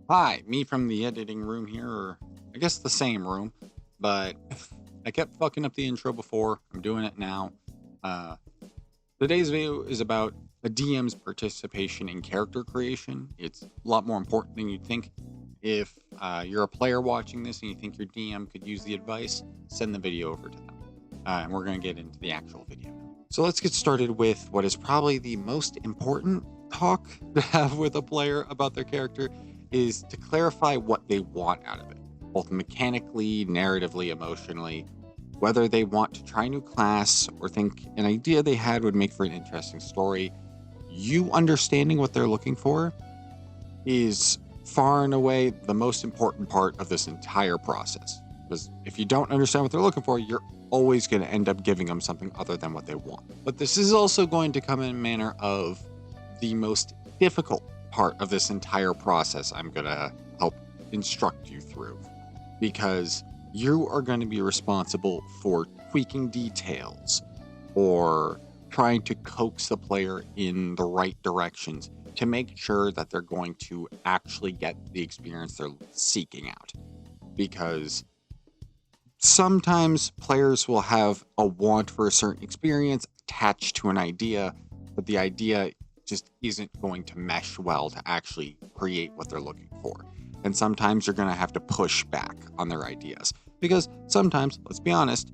Hi, me from the editing room here, or I guess the same room, but I kept fucking up the intro before. I'm doing it now. Uh, Today's video is about a DM's participation in character creation. It's a lot more important than you'd think. If you're a player watching this and you think your DM could use the advice, send the video over to them. And we're going to get into the actual video now. So let's get started with what is probably the most important talk to have with a player about their character is to clarify what they want out of it, both mechanically, narratively, emotionally, whether they want to try a new class or think an idea they had would make for an interesting story. You understanding what they're looking for is far and away the most important part of this entire process. Because if you don't understand what they're looking for, you're always going to end up giving them something other than what they want. But this is also going to come in a manner of the most difficult part of this entire process I'm going to help instruct you through, because you are going to be responsible for tweaking details or trying to coax the player in the right directions to make sure that they're going to actually get the experience they're seeking out. Because sometimes players will have a want for a certain experience attached to an idea, but the idea just isn't going to mesh well to actually create what they're looking for. And sometimes you're going to have to push back on their ideas, because sometimes, let's be honest,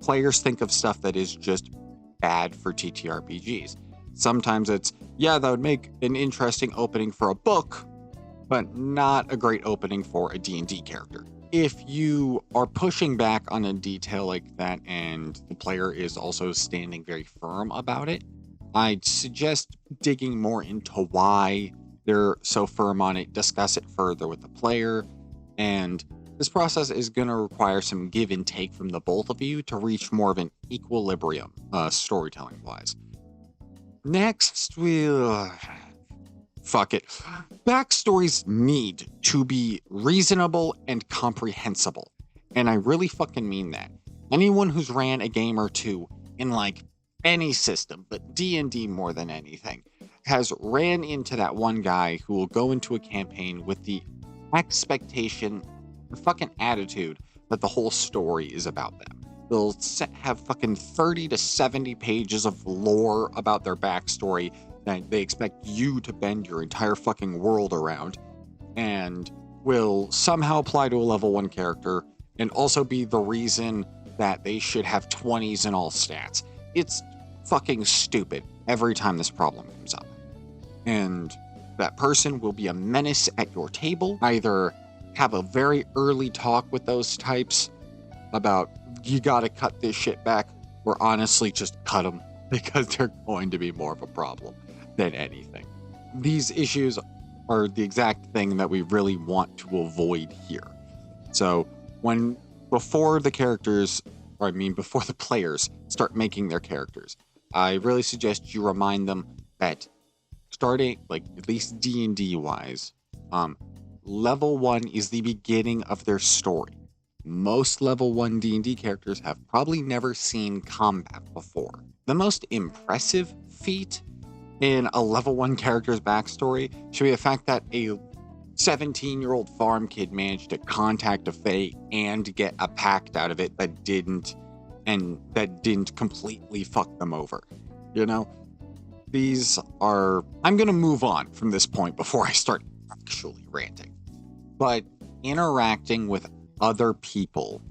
players think of stuff that is just bad for TTRPGs. Sometimes it's, yeah, that would make an interesting opening for a book, but not a great opening for a D&D character. If you are pushing back on a detail like that and the player is also standing very firm about it, I'd suggest digging more into why they're so firm on it, discuss it further with the player, and this process is going to require some give and take from the both of you to reach more of an equilibrium, storytelling-wise. Next, we'll... fuck it. Backstories need to be reasonable and comprehensible, and I really fucking mean that. Anyone who's ran a game or two in, any system, but D&D more than anything, has ran into that one guy who will go into a campaign with the expectation and fucking attitude that the whole story is about them. They'll have fucking 30 to 70 pages of lore about their backstory that they expect you to bend your entire fucking world around, and will somehow apply to a level 1 character and also be the reason that they should have 20s in all stats. It's fucking stupid every time this problem comes up. And that person will be a menace at your table. Either have a very early talk with those types about, you gotta cut this shit back, or honestly just cut them, because they're going to be more of a problem than anything. These issues are the exact thing that we really want to avoid here. So before the players start making their characters, I really suggest you remind them that starting, at least D&D wise, level 1 is the beginning of their story. Most level 1 D&D characters have probably never seen combat before. The most impressive feat in a level 1 character's backstory should be the fact that a 17-year-old farm kid managed to contact a fae and get a pact out of it that didn't completely fuck them over. I'm gonna move on from this point before I start actually ranting. But interacting with other people,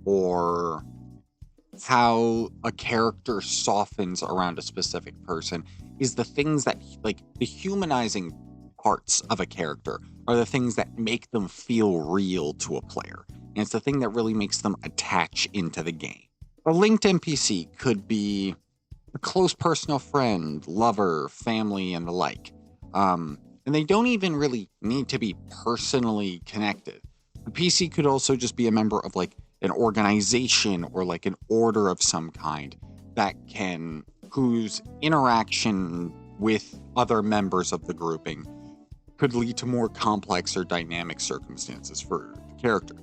or how a character softens around a specific person, is the things that, the humanizing parts of a character are the things that make them feel real to a player. And it's the thing that really makes them attach into the game. A linked NPC could be a close personal friend, lover, family, and the like. And they don't even really need to be personally connected. The PC could also just be a member of an organization or an order of some kind whose interaction with other members of the grouping could lead to more complex or dynamic circumstances for the character.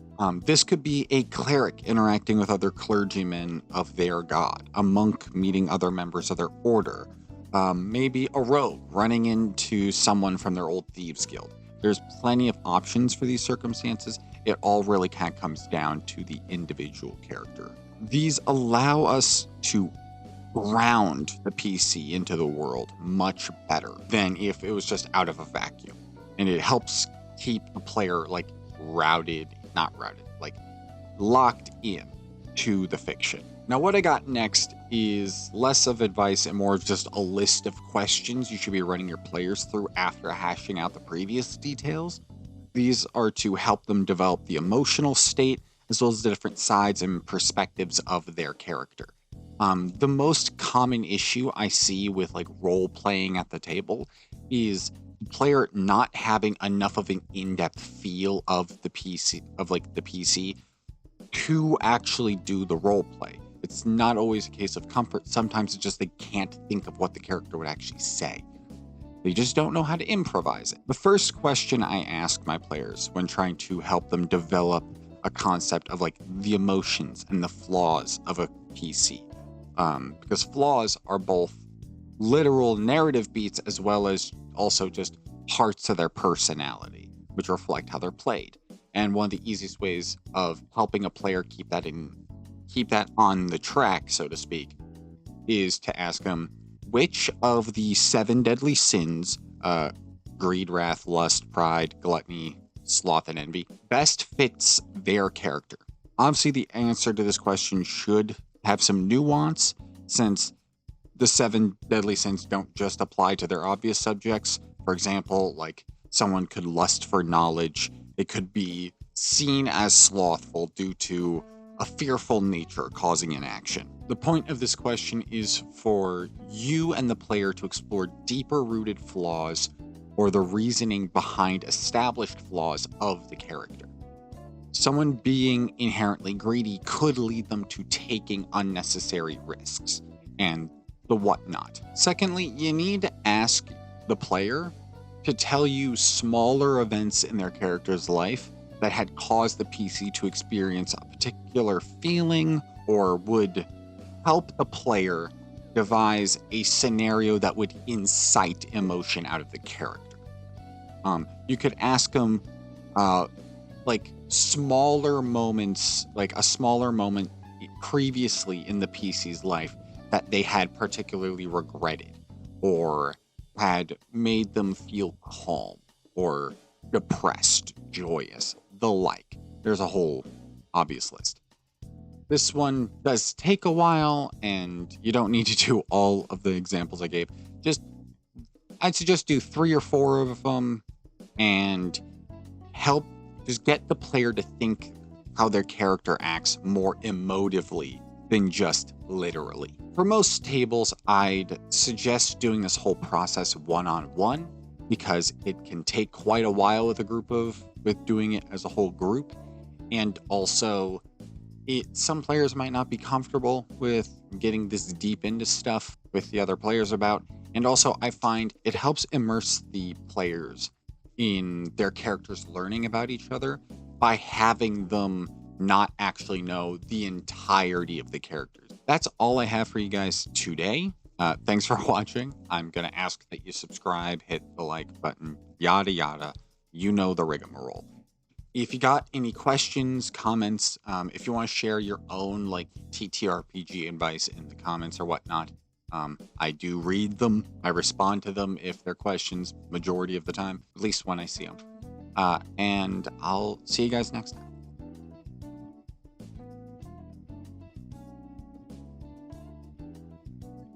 This could be a cleric interacting with other clergymen of their god, a monk meeting other members of their order, maybe a rogue running into someone from their old thieves guild. There's plenty of options for these circumstances. It all really kind of comes down to the individual character. These allow us to ground the PC into the world much better than if it was just out of a vacuum. And it helps keep the player like locked in to the fiction. Now, what I got next is less of advice and more of just a list of questions you should be running your players through after hashing out the previous details. These are to help them develop the emotional state as well as the different sides and perspectives of their character. The most common issue I see with like role playing at the table is the player not having enough of an in-depth feel of the PC to actually do the role play. It's not always a case of comfort. Sometimes it's just they can't think of what the character would actually say. They just don't know how to improvise it. The first question I ask my players when trying to help them develop a concept of like the emotions and the flaws of a PC, because flaws are both literal narrative beats as well as also just parts of their personality, which reflect how they're played. And one of the easiest ways of helping a player keep that on the track, so to speak, is to ask them which of the 7 deadly sins, greed, wrath, lust, pride, gluttony, sloth, and envy, best fits their character. Obviously, the answer to this question should have some nuance, since the 7 deadly sins don't just apply to their obvious subjects. For example, like someone could lust for knowledge. It could be seen as slothful due to a fearful nature causing inaction. The point of this question is for you and the player to explore deeper rooted flaws or the reasoning behind established flaws of the character. Someone being inherently greedy could lead them to taking unnecessary risks and the whatnot. Secondly, you need to ask the player to tell you smaller events in their character's life that had caused the PC to experience a particular feeling or would help the player devise a scenario that would incite emotion out of the character. You could ask them like smaller moments, like a smaller moment previously in the PC's life that they had particularly regretted or had made them feel calm or depressed, joyous, the like. There's a whole obvious list. This one does take a while, and you don't need to do all of the examples I gave. I'd suggest do 3 or 4 of them and just get the player to think how their character acts more emotively than just literally. For most tables, I'd suggest doing this whole process one-on-one because it can take quite a while with doing it as a whole group. And also, some players might not be comfortable with getting this deep into stuff with the other players about. And also, I find it helps immerse the players in their characters learning about each other by having them not actually know the entirety of the characters. That's all I have for you guys today. Thanks for watching. I'm going to ask that you subscribe, hit the like button, yada yada. You know the rigmarole. If you got any questions, comments, if you want to share your own like TTRPG advice in the comments or whatnot, I do read them. I respond to them if they're questions, majority of the time, at least when I see them. And I'll see you guys next time.